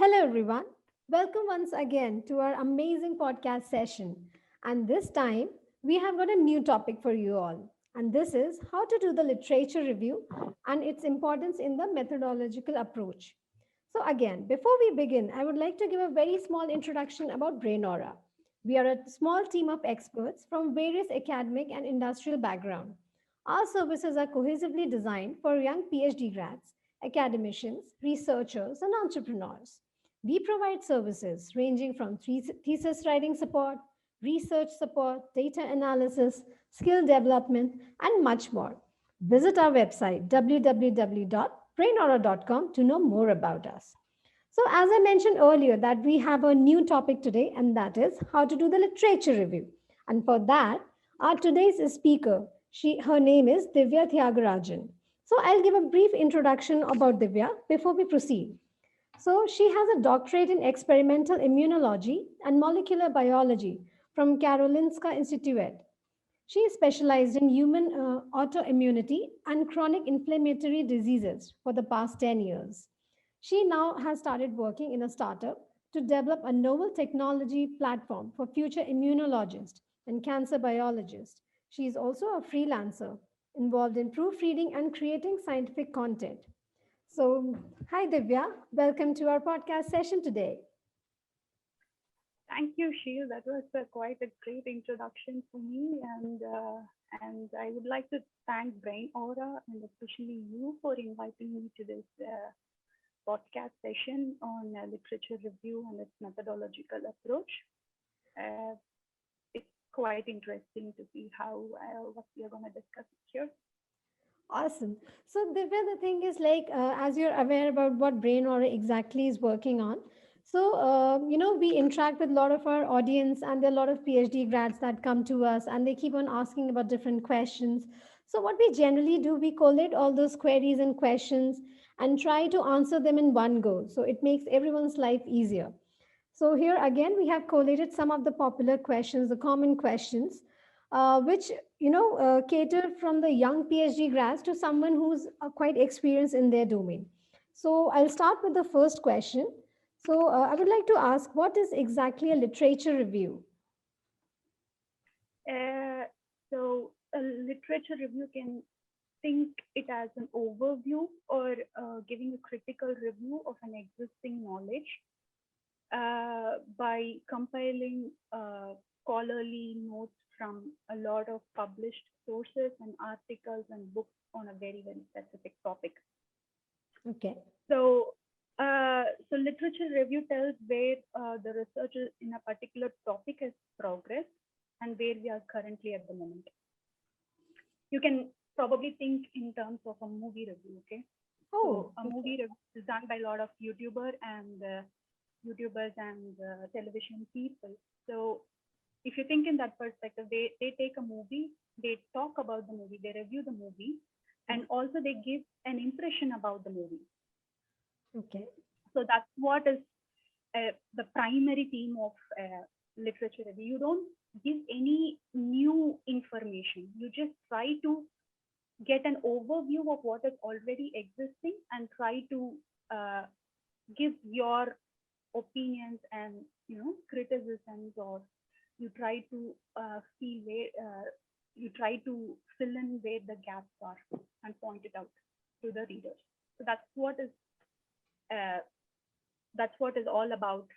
Hello, everyone. Welcome once again to our amazing podcast session. And this time, we have got a new topic for you all. And this is how to do the literature review and its importance in the methodological approach. So, again, before we begin, I would like to give a very small introduction about Brain Aura. We are a small team of experts from various academic and industrial backgrounds. Our services are cohesively designed for young PhD grads, academicians, researchers, and entrepreneurs. We provide services ranging from thesis writing support, research support, data analysis, skill development, and much more. Visit our website www.brainaura.com to know more about us. So, as I mentioned earlier, that we have a new topic today, and that is how to do the literature review. And for that, our today's speaker, her name is Divya Thiagarajan. So, I'll give a brief introduction about Divya before we proceed. So, she has a doctorate in experimental immunology and molecular biology from Karolinska Institute. She is specialized in human autoimmunity and chronic inflammatory diseases for the past 10 years. She now has started working in a startup to develop a novel technology platform for future immunologists and cancer biologists. She is also a freelancer involved in proofreading and creating scientific content. So, hi Divya, welcome to our podcast session today. Thank you, Sheil. That was quite a great introduction for me, and I would like to thank Brain Aura and especially you for inviting me to this podcast session on literature review and its methodological approach. Uh, it's quite interesting to see how what we are going to discuss here. Awesome. So, Divya, the thing is like, as you're aware about what Brain Aura exactly is working on, so, we interact with a lot of our audience, and there are a lot of PhD grads that come to us and they keep on asking about different questions. So, what we generally do, we collate all those queries and questions and try to answer them in one go. So, it makes everyone's life easier. So here again, we have collated some of the popular questions, the common questions, which cater from the young PhD grads to someone who's quite experienced in their domain. So I'll start with the first question. So I would like to ask, what is exactly a literature review? So a literature review can think it as an overview or giving a critical review of an existing knowledge by compiling scholarly notes from a lot of published sources and articles and books on a very, very specific topic. Okay. So literature review tells where the research in a particular topic has progressed and where we are currently at the moment. You can probably think in terms of a movie review, okay? Oh, so a movie review is done by a lot of YouTubers and television people. So if you think in that perspective, they take a movie, they talk about the movie, they review the movie, and also they give an impression about the movie. Okay. So that's what is the primary theme of literature review. You don't give any new information. You just try to get an overview of what is already existing and try to give your opinions and criticisms, or you try to feel where you try to fill in where the gaps are and point it out to the readers. So uh, that's what is all about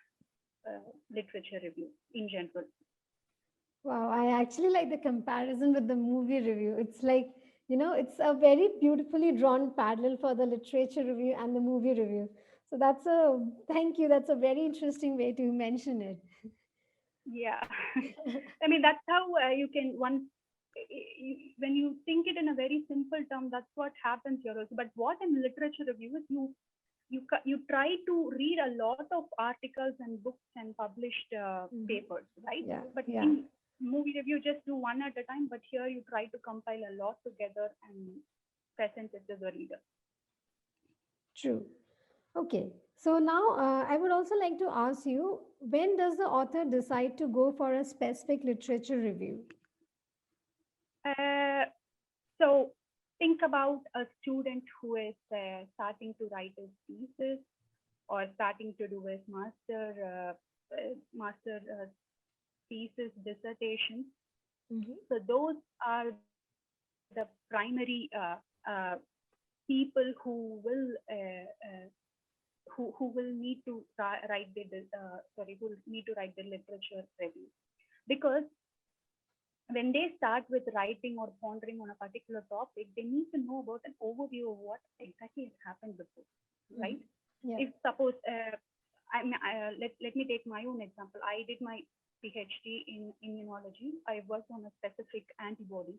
literature review in general. Wow, I actually like the comparison with the movie review. It's like, it's a very beautifully drawn parallel for the literature review and the movie review. So thank you. That's a very interesting way to mention it. Yeah, I mean that's how you can when you think it in a very simple term, that's what happens here also. But what in literature review is you try to read a lot of articles and books and published papers, right? Yeah, But yeah. in movie review, just do one at a time. But here you try to compile a lot together and present it to the reader. True. Okay. So now I would also like to ask you, when does the author decide to go for a specific literature review? Uh, so think about a student who is starting to write his thesis, or starting to do with master thesis dissertations. Mm-hmm. So those are the primary people who will need to write the who will need to write the literature review, because when they start with writing or pondering on a particular topic, they need to know about an overview of what exactly has happened before, Mm-hmm. right? Yeah. If suppose, let me take my own example. I did my PhD in immunology. I worked on a specific antibody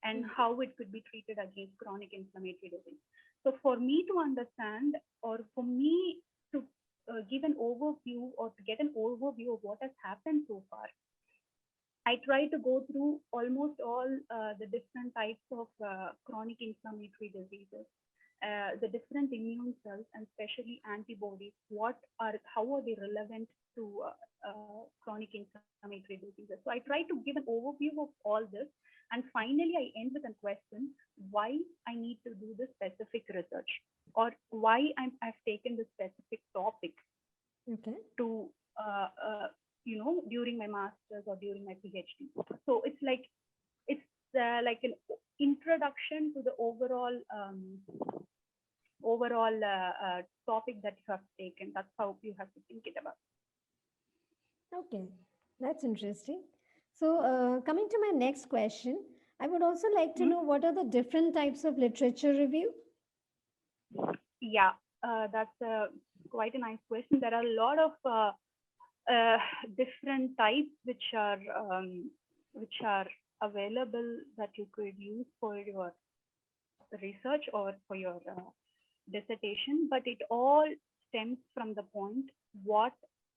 and Mm-hmm. how it could be treated against chronic inflammatory disease. So for me to understand, or for me to give an overview or to get an overview of what has happened so far, I try to go through almost all the different types of chronic inflammatory diseases, the different immune cells, and especially antibodies. How are they relevant to chronic inflammatory diseases? So I try to give an overview of all this, and finally I end with a question: why I need to do this specific research, or why I've taken this specific topic Okay. to during my masters or during my PhD. So it's like an introduction to the overall topic that you have taken. That's how you have to think it about. Okay. That's interesting. So, coming to my next question, I would also like to Hmm? know what are the different types of literature review? Yeah, that's quite a nice question. There are a lot of uh, different types which are available that you could use for your research or for your dissertation, but it all stems from the point: what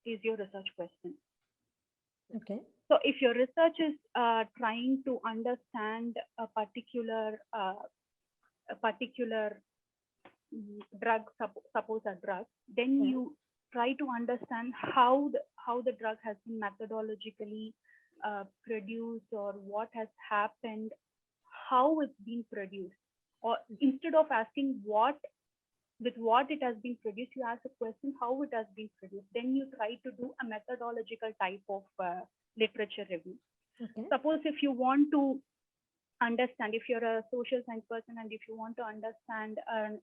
is your research question? Okay. So if your research is trying to understand a particular drug, suppose a drug, then Yeah. you try to understand how the drug has been methodologically produced, or what has happened, how it's been produced. Or instead of asking what it has been produced, you ask a question how it has been produced. Then you try to do a methodological type of literature review. Okay. Suppose if you want to understand, if you're a social science person and if you want to understand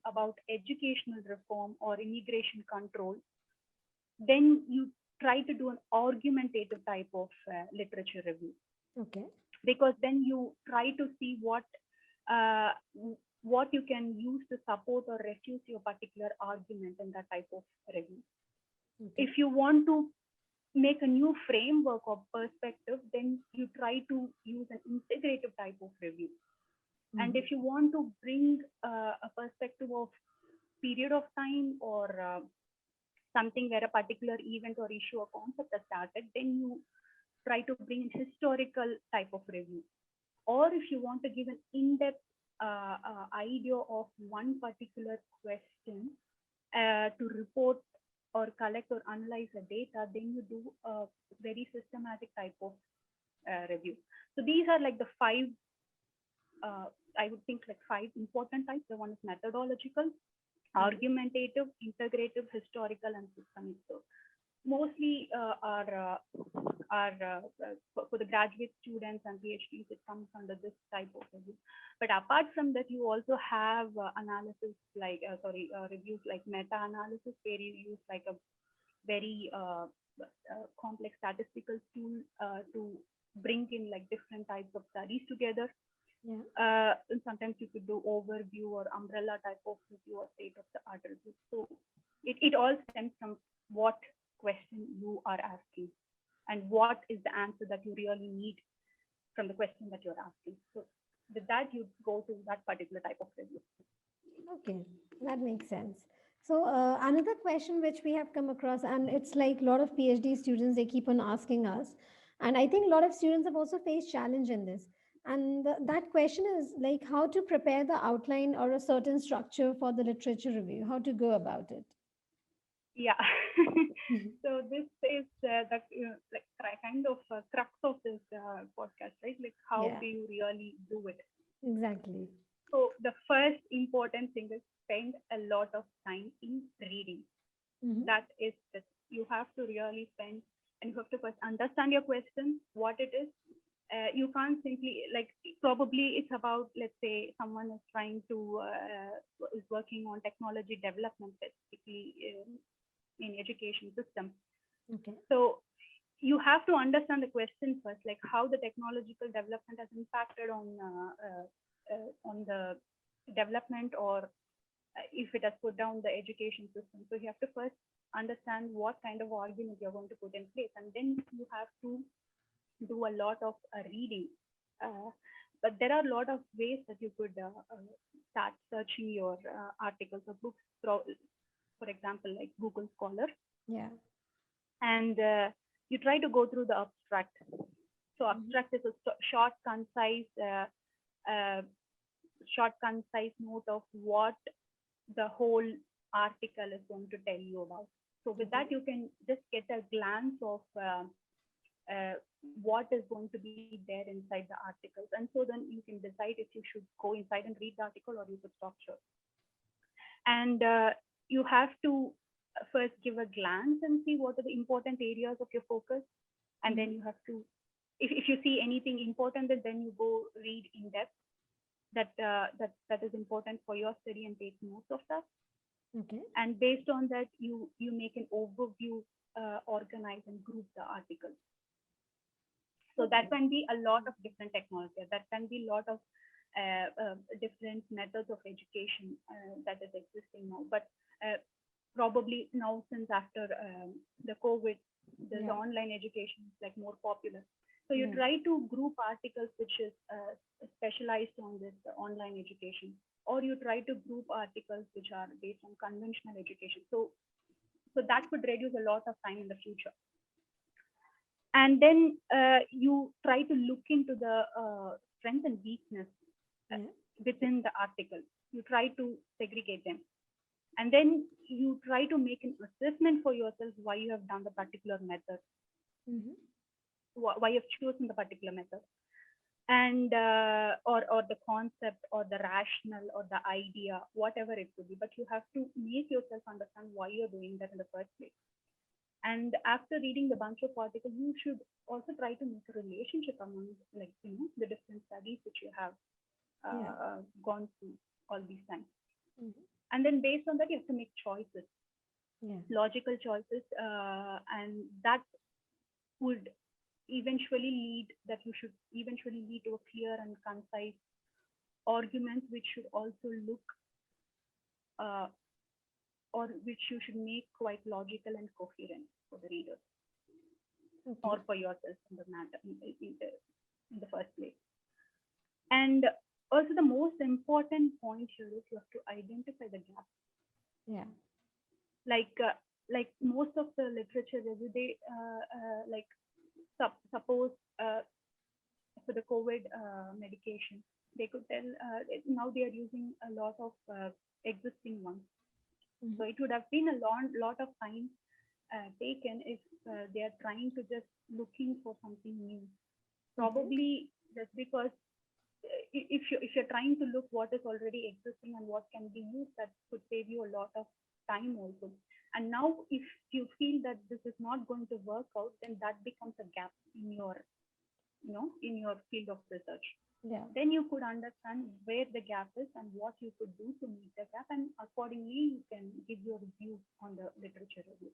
about educational reform or immigration control, then you try to do an argumentative type of literature review, Okay. because then you try to see uh, what you can use to support or refute your particular argument in that type of review. Okay. If you want to make a new framework or perspective, then you try to use an integrative type of review. And Mm-hmm. if you want to bring a perspective of period of time, or something where a particular event or issue or concept has started, then you try to bring a historical type of review. Or if you want to give an in-depth idea of one particular question to report or collect or analyze the data, then you do a very systematic type of review. So these are like the five, uh, I would think like five important types. The one is methodological, Mm-hmm. argumentative, integrative, historical, and systemic. So mostly for the graduate students and PhDs, it comes under this type of review. But apart from that, you also have analysis like reviews like meta-analysis, where you use like a very complex statistical tool to bring in like different types of studies together. Yeah. And sometimes you could do overview or umbrella type of review or state of the art review. So it all stems from what question you are asking, and what is the answer that you really need from the question that you're asking. So with that, you go to that particular type of review. Okay, that makes sense. So, another question which we have come across, and it's like a lot of PhD students, they keep on asking us. And I think a lot of students have also faced challenge in this. And that question is like how to prepare the outline or a certain structure for the literature review, how to go about it. Yeah. Mhm. So this is the like kind of crux of this podcast, right? Like how Yeah, do you really do it? exactly. So the first important thing is spend a lot of time in reading. Mm-hmm. That is just, you have to really spend, and you have to first understand your question, what it is. You can't simply like, probably it's about, let's say someone is trying to is working on technology development specifically in education system. Okay. So you have to understand the question first, like how the technological development has impacted on the development, or if it has put down the education system. So you have to first understand what kind of argument you're going to put in place, and then you have to do a lot of reading. Uh, but there are a lot of ways that you could start searching your articles or books, for example, like Google Scholar, Yeah. and you try to go through the abstract. So Mm-hmm. abstract is a uh, short, concise note of what the whole article is going to tell you about. So with Okay. that, you can just get a glance of uh, what is going to be there inside the articles, and so then you can decide if you should go inside and read the article, or you could stop short. And you have to first give a glance and see what are the important areas of your focus, and then Mm-hmm. you have to, if you see anything important, then you go read in depth, that is important for your study, and take notes of that. Okay. And based on that, you make an overview, organize and group the articles. So that Okay. can be a lot of different technology, that can be a lot of different methods of education that is existing now. But probably now, since after the COVID, the Yeah. online education is like more popular. So you Yeah. try to group articles which is specialized on this online education, or you try to group articles which are based on conventional education. So that could reduce a lot of time in the future. And then you try to look into the strength and weakness uh, Yeah. within the article. You try to segregate them, and then you try to make an assessment for yourself why you have done the particular method, Mm-hmm. why you've chosen the particular method, and or the concept or the rationale or the idea, whatever it could be. But you have to make yourself understand why you're doing that in the first place. And after reading the bunch of articles, you should also try to make a relationship among, like, the different studies which you have Yeah. gone through all these times. Mm-hmm. And then based on that, you have to make choices, Yeah. logical choices, and that would eventually lead, that you should eventually lead to a clear and concise argument, which should also look uh, or which you should make quite logical and coherent for the reader, Okay. or for yourself in the matter, in the first place. And also the most important point here is you have to identify the gap. Yeah. Like most of the literature review, they like suppose for the COVID medication, they could tell now they are using a lot of existing ones. So Mm-hmm. it would have been a lot of time taken if they are trying to just looking for something new. Okay. Probably just because if you're trying to look what is already existing and what can be used, that could save you a lot of time also. And now if you feel that this is not going to work out, then that becomes a gap in your, in your field of research. Yeah. Then you could understand where the gap is and what you could do to meet the gap, and accordingly you can give your review on the literature review.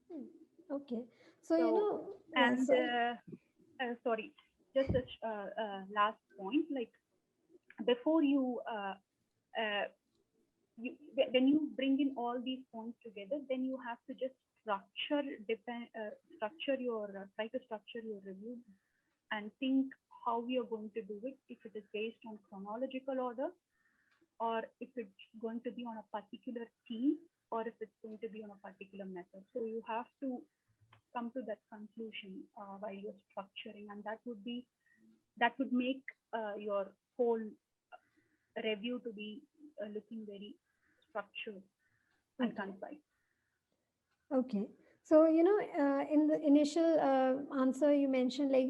Hmm. Okay. So, So, yeah, and sorry. sorry, just a last point, like before uh, when you bring in all these points together, then you have to just structure your try to structure your review, and think how you're going to do it, if it is based on chronological order, or if it's going to be on a particular theme, or if it's going to be on a particular method. So you have to come to that conclusion while you're structuring, and that would make your whole review to be looking very structured and Okay. concise. Okay. So, in the initial answer, you mentioned like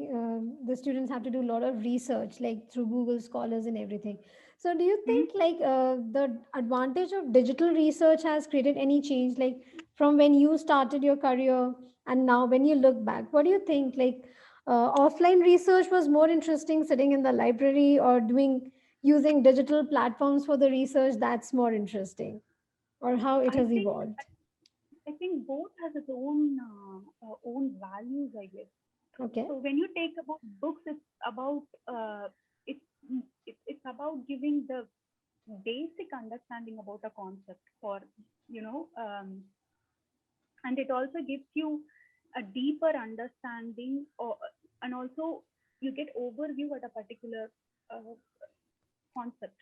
the students have to do a lot of research, like through Google Scholars and everything. So, do you think like the advantage of digital research has created any change, like from when you started your career and now when you look back? What do you think? Like offline research was more interesting sitting in the library or doing using digital platforms for the research that's more interesting, or how it I has think evolved? I think both has its own own values, I guess. Okay. So when you take about books, it's about it's it's about giving the basic understanding about a concept, or you know, and it also gives you a deeper understanding, or and also you get overview at a particular uh, concept.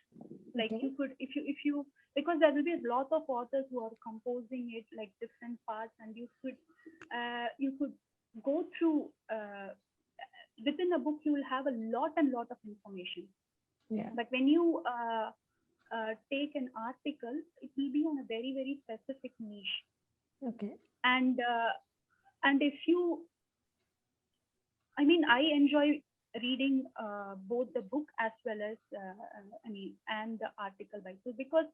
Like Okay. you could, if you because there will be a lot of authors who are composing it like different parts, and you could go through within a book you will have a lot and lot of information. Yeah. But when you take an article, it will be on a very very specific niche. Okay. And if you, I mean, I enjoy reading both the book as well as I mean, and the article by so, because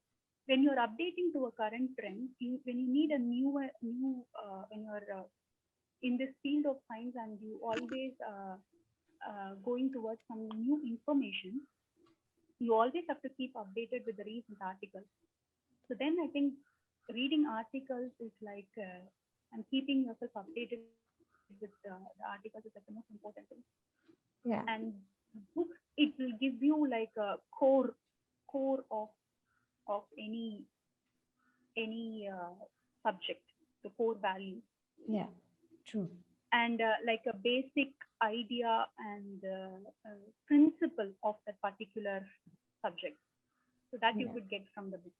when you're updating to a current trend, when you need a new when you're in this field of science, and you always going towards some new information, you always have to keep updated with the recent articles. So then I think reading articles is like and keeping yourself updated with the articles is like the most important thing. Yeah. And books, it will give you like a core of any subject, the core value, Yeah. True. and like a basic idea and principle of that particular subject, so that you Yeah. could get from the book.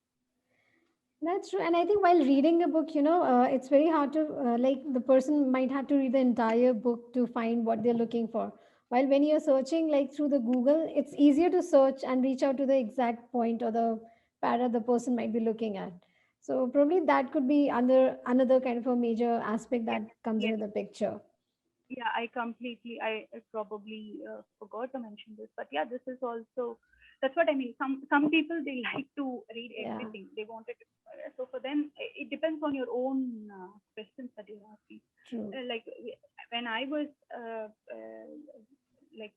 That's true. And I think while reading a book, it's very hard to, like, the person might have to read the entire book to find what they're looking for. While when you're searching, like, through the Google, it's easier to search and reach out to the exact point or the para the person might be looking at. So probably that could be another kind of a major aspect Yes, that comes yes. into the picture. Yeah, I probably forgot to mention this, but yeah, this is also, that's what I mean. Some people, they like to read Yeah, everything. They wanted to, so for them, it depends on your own questions that you're asking. true. Like when I was like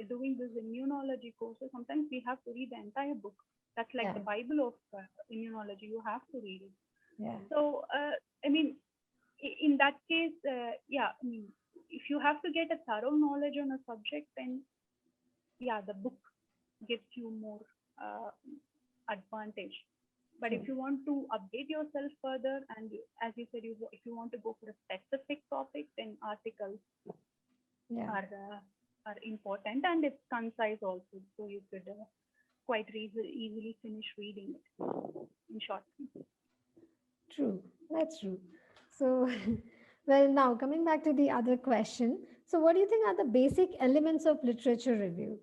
doing this immunology courses, sometimes we have to read the entire book. That's like Yeah, the Bible of immunology. You have to read it. yeah, So I mean, in that case, yeah, I mean, if you have to get a thorough knowledge on a subject, then yeah, the book gives you more uh, advantage. But true. if you want to update yourself further, and as you said, if you want to go for a specific topic, then articles Yeah, are important, and it's concise also, so you could quite easily finish reading it in short. true. That's true. So, well, now coming back to the other question. So, what do you think are the basic elements of literature review?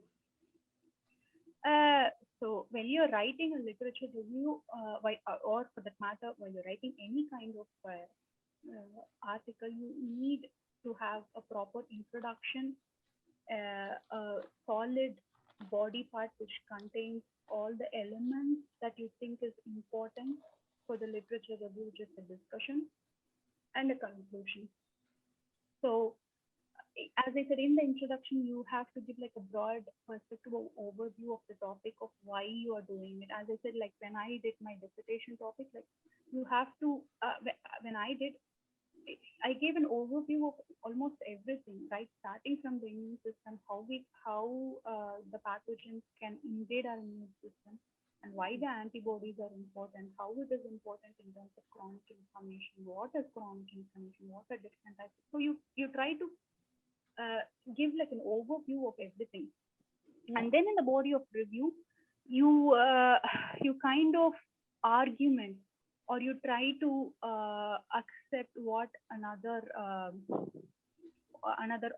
Uh, so when you're writing a literature review, or for that matter, while you're writing any kind of article, you need to have a proper introduction, a solid body part which contains all the elements that you think is important for the literature review, just a discussion and a conclusion. So as I said in the introduction, you have to give like a broad perspective or overview of the topic of why you are doing it. As I said, like when I did my dissertation topic, like you have to, when I did, I gave an overview of almost everything, right? Starting from the immune system, how the pathogens can invade our immune system, and why the antibodies are important, how it is important in terms of chronic inflammation, what is chronic inflammation, what are different types. So you try to uh, give like an overview of everything, Yeah, and then in the body of review, you you kind of argument, or you try to accept what another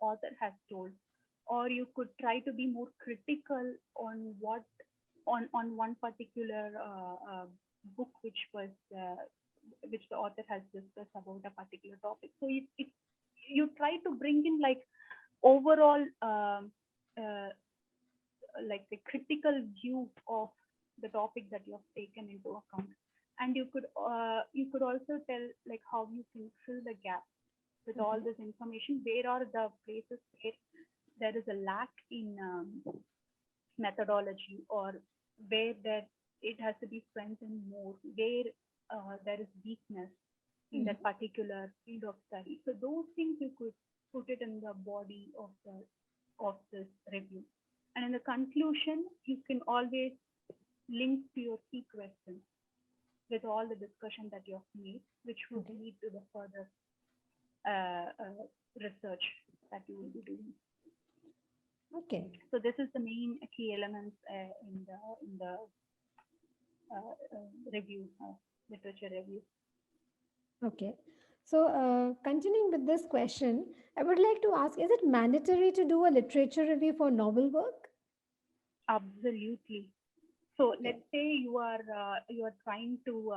author has told, or you could try to be more critical on what on one particular book which the author has discussed about a particular topic. So you try to bring in like overall uh, like the critical view of the topic that you have taken into account. And you could also tell like how you can fill the gap with all Okay. this information. Where are the places where there is a lack in methodology, or where there it has to be strengthened more, where there is weakness in that Mhm. particular field of study. So those things you could put it in the body of this review. And in the conclusion, you can always link to your key questions with all the discussion that you have made, which would Okay. lead to the further research that you will be doing. Okay. So this is the main key elements in the review, literature review. Okay. So, continuing with this question, I would like to ask, is it mandatory to do a literature review for novel work? Absolutely. So Okay. let's say you are trying to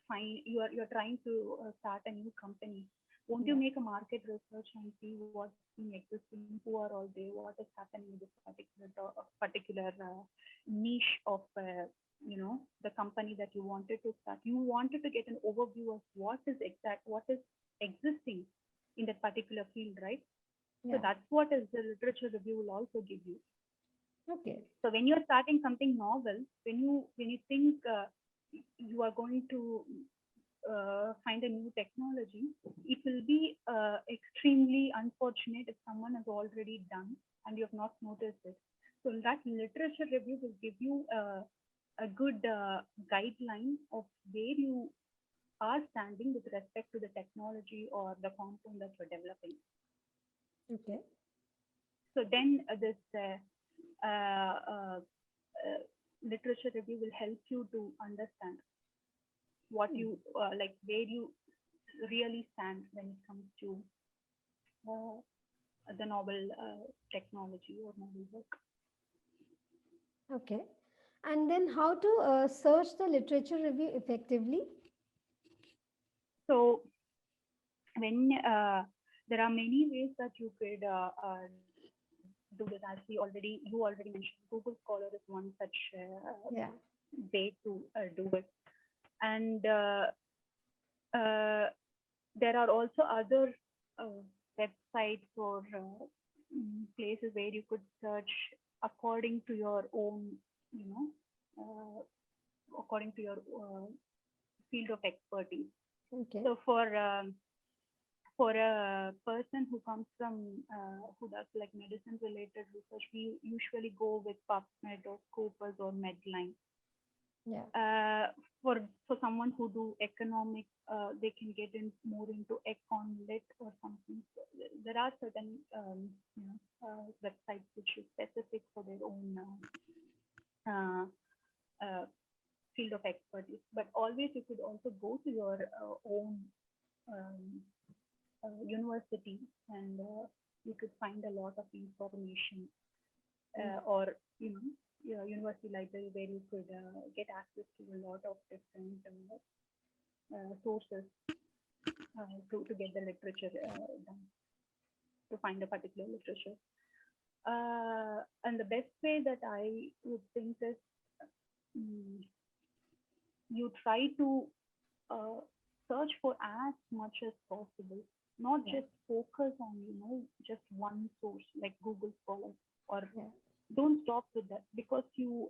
find you're trying to start a new company. Won't you Yeah. make a market research and see what's been existing, who are all there, what is happening in this particular niche of the company that you wanted to start. You wanted to get an overview of what is existing in that particular field, right? So Yeah. that's what is the literature review will also give you. Okay. So when you're starting something novel, when you think you are going to find a new technology, it will be extremely unfortunate if someone has already done and you have not noticed it. So that literature review will give you a good guideline of where you are standing with respect to the technology or the compound that you're developing. Okay. So then this literature review will help you to understand what Hmm. you like, where you really stand when it comes to uh, the novel technology or novel work. Okay. And then how to search the literature review effectively? So when there are many ways that you could do this, as you already mentioned, Google Scholar is one such Yeah. way to do it. And uh, there are also other uh, websites or places where you could search according to your own, you know, according to your field of expertise. Okay. So for a person who comes from who does like medicine related research, we usually go with PubMed or Scopus or Medline. Yeah. uh, for someone who do economics, they can get in more into econlit or something. So there are certain websites which is specific for their own uh, uh, field of expertise. But always you could also go to your own um, university, and you could find a lot of information, Mm. or your university library, where you could get access to a lot of different sources to get the literature done, to find a particular literature. And the best way that I would think is, mm, you try to uh, search for as much as possible, not Yeah. just focus on just one source like Google Scholar, or Yeah. don't stop with that, because you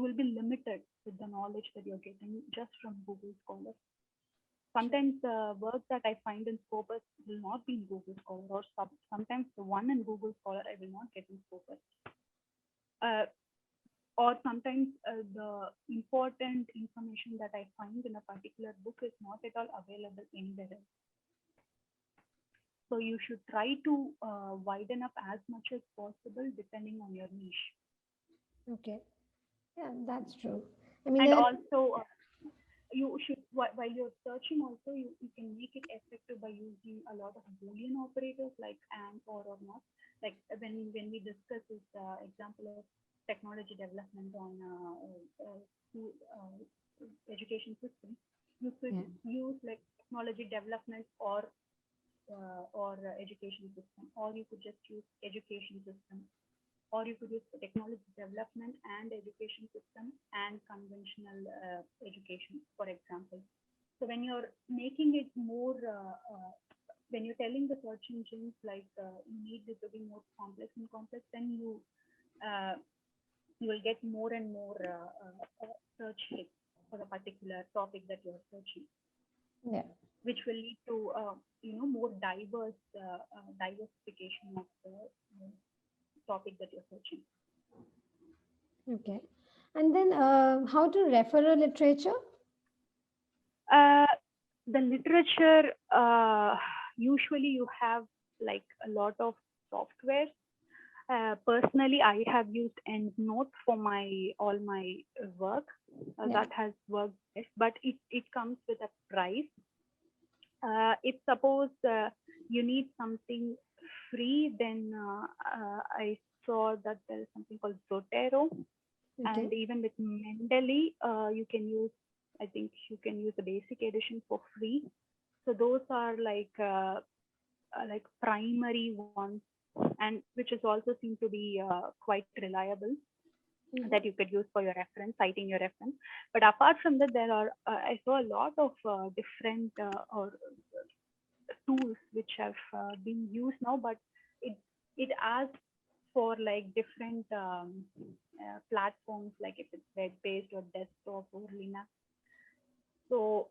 will be limited with the knowledge that you're getting just from Google Scholar. True. Sometimes the work that I find in Scopus will not be in Google Scholar, or sometimes the one in Google Scholar I will not get in Scopus. Uh, or sometimes the important information that I find in a particular book is not at all available anywhere else. So you should try to widen up as much as possible depending on your niche. Okay. Yeah, that's true. I mean, And there. also, you should, while you're searching, also you can make it effective by using a lot of Boolean operators like and, or not. Like when we discuss this example of technology development on school, education system, you could Yeah. use like technology development or education system, or you could just use education system. or you could use for technology development and education system and conventional education, for example. So when you're making it more, when you're telling the search engines like you need this to be more complex and complex, then uh, you will get more and more search hits for the particular topic that you're searching, Yeah. which will lead to more diverse diversification of the topic that you're searching. Okay. And then how to refer a literature? Uh, the literature, usually you have like a lot of software. Personally, I have used EndNote for my all my work. Yeah. That has worked best, but it comes with a price. If suppose you need something free, then I saw that there is something called Zotero, Okay. and even with Mendeley, you can use. I think you can use the basic edition for free. So those are like primary ones, and which is also seem to be quite reliable, Mhm. that you could use for your reference, citing your reference. But apart from that, there are I saw a lot of different or tools which have been used now, but it it asks for like different platforms, like if it's web based or desktop or Linux. So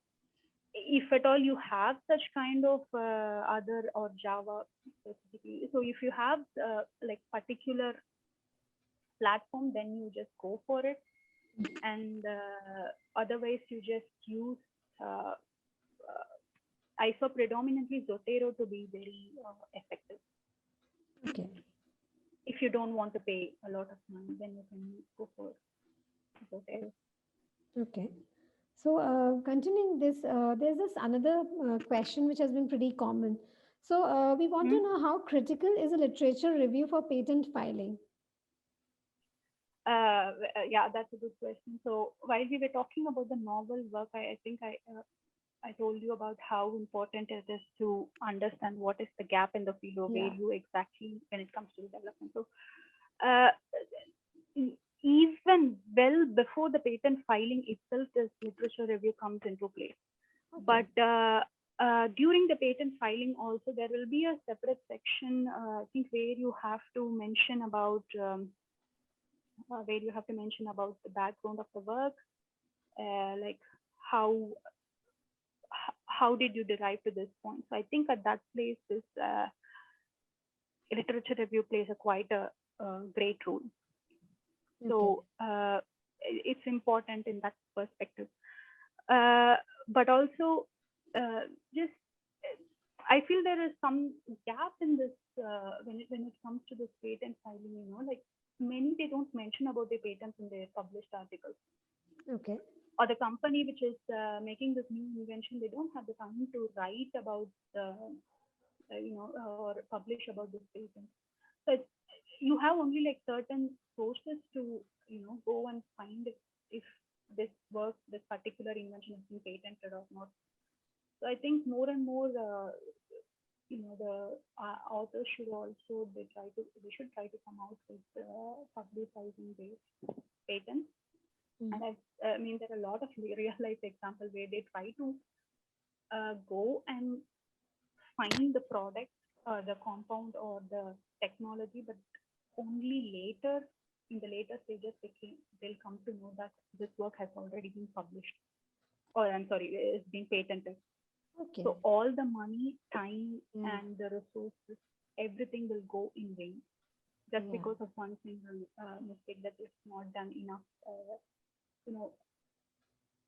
if at all you have such kind of other or Java specifically, so if you have like particular platform, then you just go for it, and otherwise you just use uh, I saw predominantly Zotero to be very effective. Okay. If you don't want to pay a lot of money, then you can go for Zotero. Okay. So, continuing this, there's this another question which has been pretty common. So, we want Hmm? to know how critical is a literature review for patent filing? Yeah, that's a good question. So while we were talking about the novel work, I think I told you about how important it is to understand what is the gap in the field or where Yeah. you exactly when it comes to development. So uh, even well before the patent filing itself, this literature review comes into play. Okay. But during the patent filing also, there will be a separate section, I think, where you have to mention about the background of the work, like how how did you derive to this point. So I think at that place, this literature review plays a quite a great role. Okay. So it's important in that perspective. Uh, but also, uh, just I feel there is some gap in this when it comes to this patent filing. Like many they don't mention about the patents in their published articles, Okay. or the company which is making this new invention, they don't have the time to write about or publish about this patent. So you have only like certain sources to go and find if this work, this particular invention has been patented or not. So I think more and more the authors should also they should try to come out with publicizing their patents. Mm. And I mean, there are a lot of real life examples where they try to go and find the product, the compound or the technology, but only later, in the later stages, they'll come to know that this work has already been published, or I'm sorry, it's been patented. Okay. So all the money, time, Yeah. and the resources, everything will go in vain just Yeah. because of one single mistake that is not done enough, you know,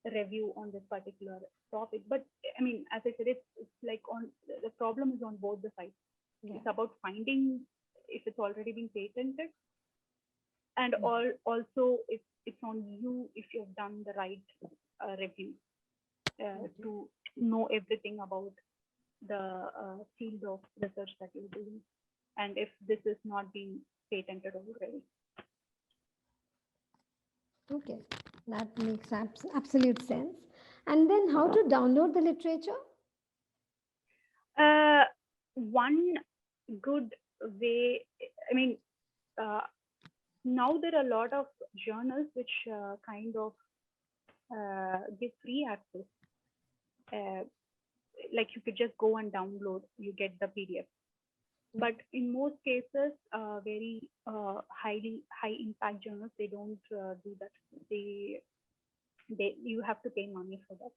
review on this particular topic. But I mean, as I said, it's like on the problem is on both the sides. Yeah. It's about finding if it's already been patented, and Yeah. also it's on you if you've done the right review Okay. to know everything about the field of research that you're doing, and if this is not being patented already. Okay. That makes absolute sense. And then how to download the literature? Uh, one good way, I mean, uh, Now there are a lot of journals which kind of give free access. Uh, like you could just go and download, you get the PDF. But in most cases, very highly high impact journals, they don't do that. They you have to pay money for that.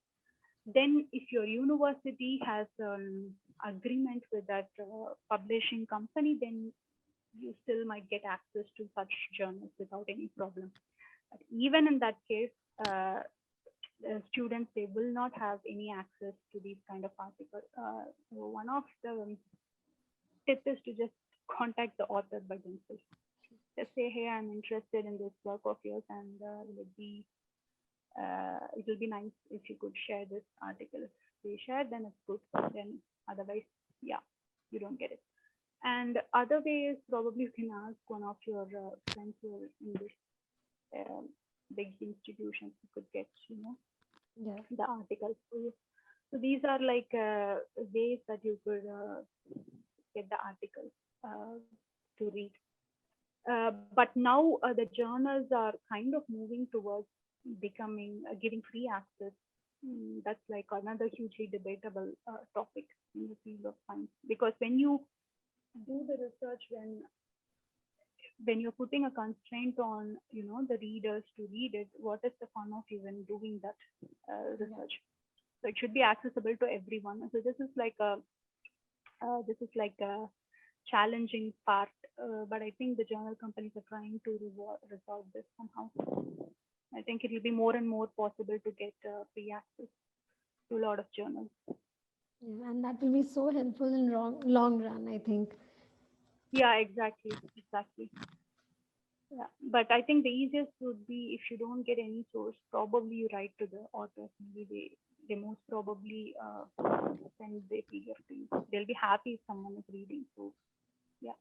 Then if your university has an agreement with that publishing company, then you still might get access to such journals without any problem. But even in that case, the students, they will not have any access to these kind of articles. So one of the tip is to just contact the author by themselves. Just say, hey, I'm interested in this work of yours, and it will be nice if you could share this article. If they share, then it's good. Then otherwise, yeah, you don't get it. And other way is probably you can ask one of your friends who are in this big institutions who could get, Yeah. the articles for you. So these are like ways that you could get the articles to read. But now the journals are kind of moving towards becoming giving free access. That's like another hugely debatable topic in the field of science, because when you do the research, when you're putting a constraint on the readers to read it, what is the fun of even doing that research? So it should be accessible to everyone. So this is like a challenging part, but I think the journal companies are trying to resolve this somehow. I think it will be more and more possible to get free access to a lot of journals. Yeah, and that will be so helpful in long run, I think. Yeah, exactly. Yeah, but I think the easiest would be if you don't get any source, probably you write to the authors. Maybe they most probably send the PDF to you. They'll be happy if someone is reading. So yeah.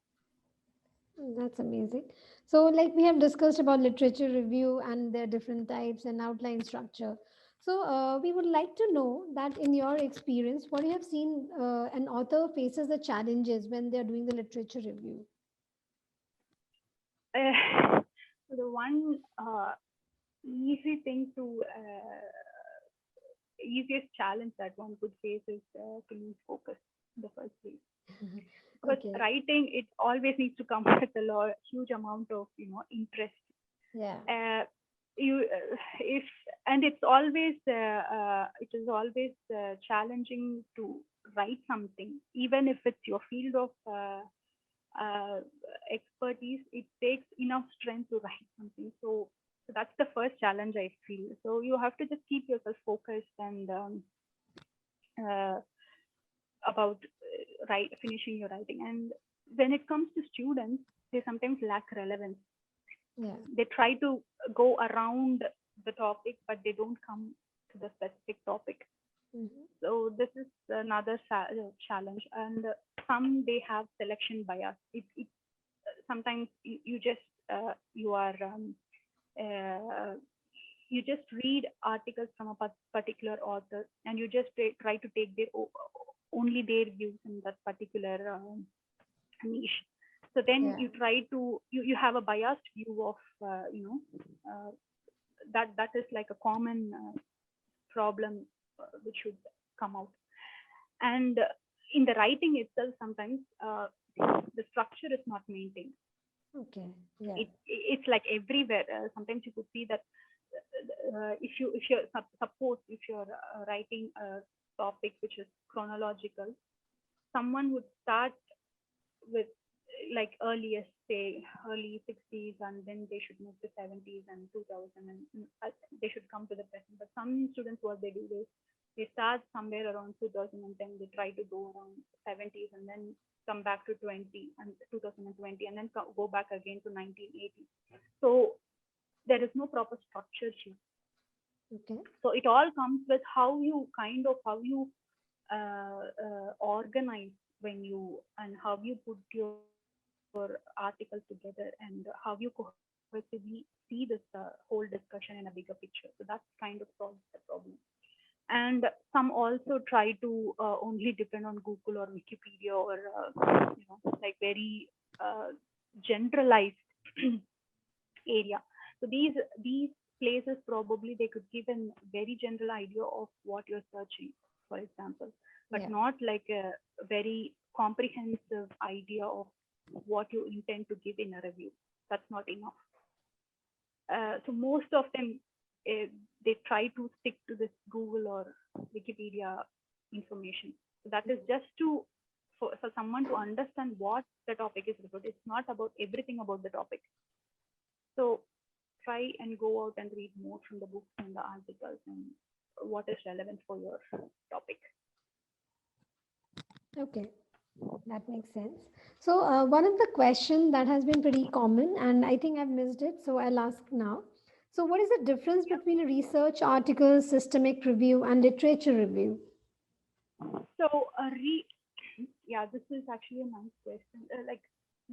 That's amazing. So, like we have discussed about literature review and their different types and outline structure. So, we would like to know that in your experience, what you have seen an author faces the challenges when they are doing the literature review. So the one easy thing to easiest challenge that one could face is to lose focus in the first place, because Okay. writing, it always needs to come with a huge amount of interest. Yeah. uh, you if And it is always challenging to write something, even if it's your field of uh, expertise. It takes enough strength to write something. So that's the first challenge I feel. So you have to just keep yourself focused and uh, about finishing your writing. And when it comes to students, they sometimes lack relevance. Yeah. They try to go around the topic, but they don't come to the specific topic. Hmm. So this is another challenge. And some, they have selection bias. It Sometimes you just you are uh, you just read articles from a particular author, and you just try to take only their views in that particular niche. So then Yeah. you try to you have a biased view of uh, that is like a common problem which should come out. And in the writing itself, sometimes the structure is not maintained. Okay. Yeah. It's like everywhere. Sometimes you could see that if you're suppose if you're writing a topic which is chronological, someone would start with like earliest, say early 60s, and then they should move to 70s and 2000, and they should come to the present. But some students, what they do is they start somewhere around 2010, they try to go around 70s, and then come back to 20 and 2020, and then go back again to 1980. So there is no proper structure here. Okay. So it all comes with how you organize when you, and how you put your article together, and how you cohesively see this whole discussion in a bigger picture. So that kind of solves the problem. And some also try to only depend on Google or Wikipedia, or like very generalized area. So these places probably they could give a very general idea of what you're searching, for example, but Yeah. not like a very comprehensive idea of what you intend to give in a review. That's not enough. So most of them uh, they try to stick to this Google or Wikipedia information. So that is just to for someone to understand what the topic is about. It's not about everything about the topic. So try and go out and read more from the books and the articles and what is relevant for your topic. Okay. That makes sense. So, one of the question that has been pretty common, and I think I've missed it, so I'll ask now. So, what is the difference Yeah. between a research article, systemic review, and literature review? So yeah, this is actually a nice question. Like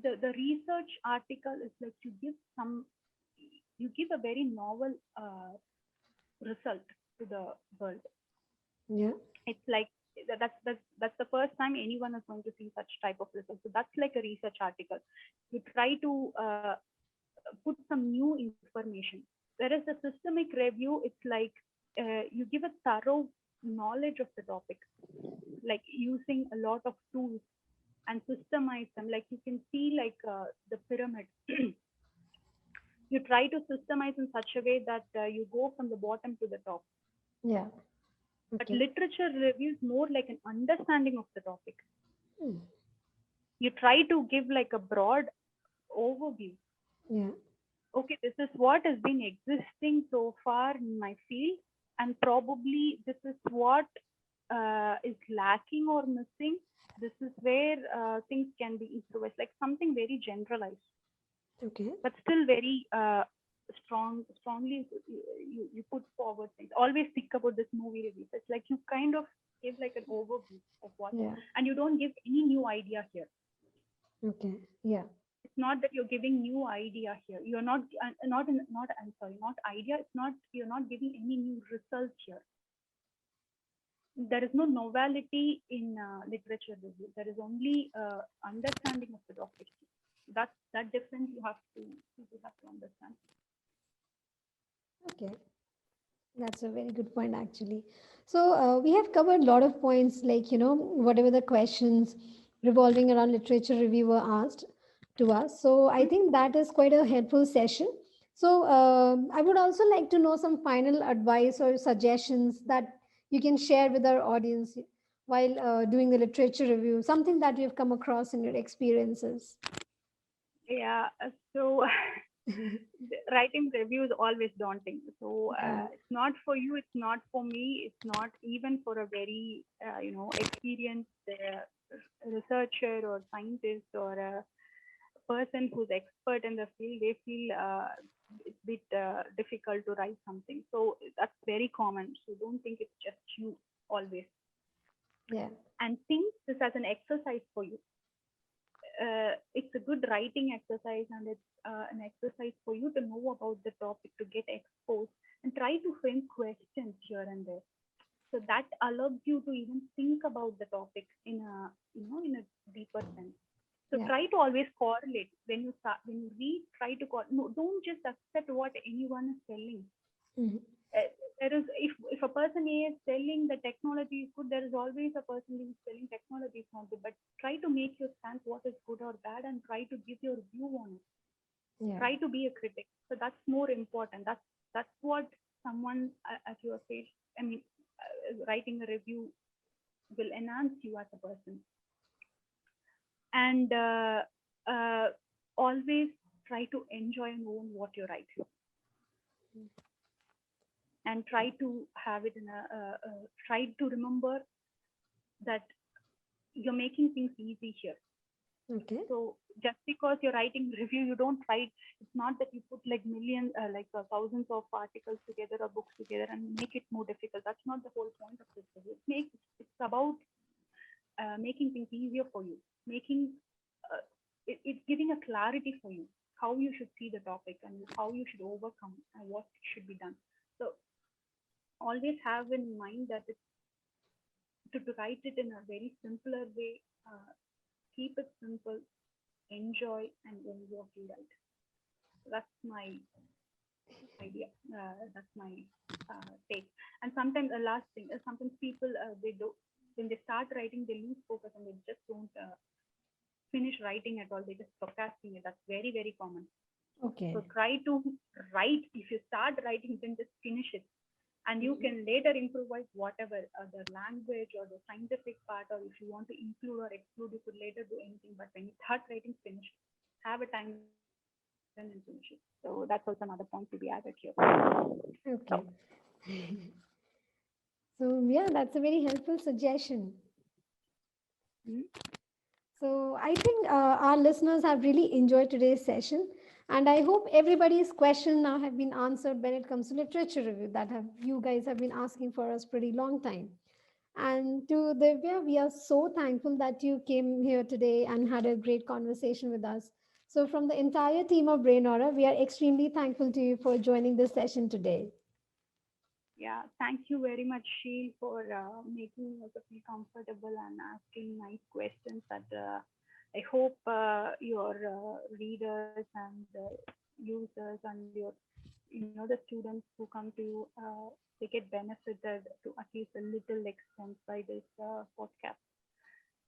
the research article is like you give a very novel result to the world. Yeah. It's like that's the first time anyone is going to see such type of result. So that's like a research article. You try to put some new information. Whereas the systemic review, it's like you give a thorough knowledge of the topic, like using a lot of tools and systemize them. Like you can see like the pyramid. You try to systemize in such a way that you go from the bottom to the top. Yeah. But Okay. literature review is more like an understanding of the topic. Hmm. You try to give like a broad overview. Yeah. Okay, this is what has been existing so far in my field, and probably this is what is lacking or missing. This is where things can be improvised, like something very generalized, Okay. but still very strongly you put forward things. Always think about this movie reviews. It's like you kind of give like an overview of what, Yeah. and you don't give any new idea here. Okay. Yeah. It's not that you're giving new idea here. You're not I'm sorry, not idea. It's not you're not giving any new results here. There is no novelty in literature review. There is only understanding of the topic. That difference you have to understand. Okay. That's a very good point, actually. So, we have covered a lot of points, like, whatever the questions revolving around literature review were asked to us. So, I think that is quite a helpful session. So, I would also like to know some final advice or suggestions that you can share with our audience while doing the literature review, something that you've come across in your experiences. Yeah. So writing review is always daunting. So Yeah. it's not for you. It's not for me. It's not even for a very experienced researcher or scientist or a person who's expert in the field. They feel it's a bit difficult to write something. So that's very common. So don't think it's just you always. Yeah. And think this as an exercise for you. It's a good writing exercise, and it's an exercise for you to know about the topic, to get exposed and try to frame questions here and there. So that allows you to even think about the topic in a in a deeper sense. So Yeah. try to always correlate when you start, when you read. Try to no, don't just accept what anyone is telling. Mhm. uh, there is, if a person A is telling the technology is good, there is always a person who is telling technology is not good. But try to make your stance what is good or bad, and try to give your view on it. Yeah. Try to be a critic. So that's more important. That's what someone at your stage, I mean, writing a review will enhance you as a person. And uh, always try to enjoy and own what you write, and try to have it in try to remember that you're making things easy here. Okay. So just because you're writing review, you don't write. It's not that you put like millions, thousands of articles together or books together and make it more difficult. That's not the whole point of this review. It's about making things easier for you, making it's giving a clarity for you how you should see the topic and how you should overcome and what should be done. So always have in mind that it's to write it in a very simpler way. Keep it simple, enjoy, and own what you write. That's my idea. That's my take. And sometimes the last thing, sometimes people they do when they start writing, they lose focus and they just don't finish writing at all. They just procrastinate. That's very very common. So Okay. try to write. If you start writing, then just finish it, and you Mhm. can later improvise whatever the language or the scientific part, or if you want to include or exclude, you could later do anything. But when you start writing, finish. Have a timeline and finish it. So that's also another point to be added here. Okay. So, yeah, that's a very helpful suggestion. Hmm? So, I think our listeners have really enjoyed today's session. And I hope everybody's question now have been answered when it comes to literature review that have you guys have been asking for us pretty long time. And to Divya, we are so thankful that you came here today and had a great conversation with us. So, from the entire team of Brain Aura, we are extremely thankful to you for joining this session today. Yeah, thank you very much, Sheel, for making us feel comfortable and asking nice questions. That I hope your readers and users and your the students who come to you they get benefited to at least a little extent by this podcast.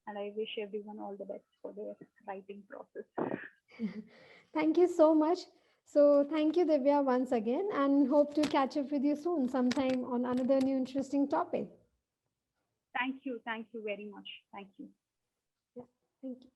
And I wish everyone all the best for their writing process. Thank you so much. So, thank you, Divya, once again, and hope to catch up with you soon, sometime on another new interesting topic. Thank you very much. Thank you. Yeah, thank you.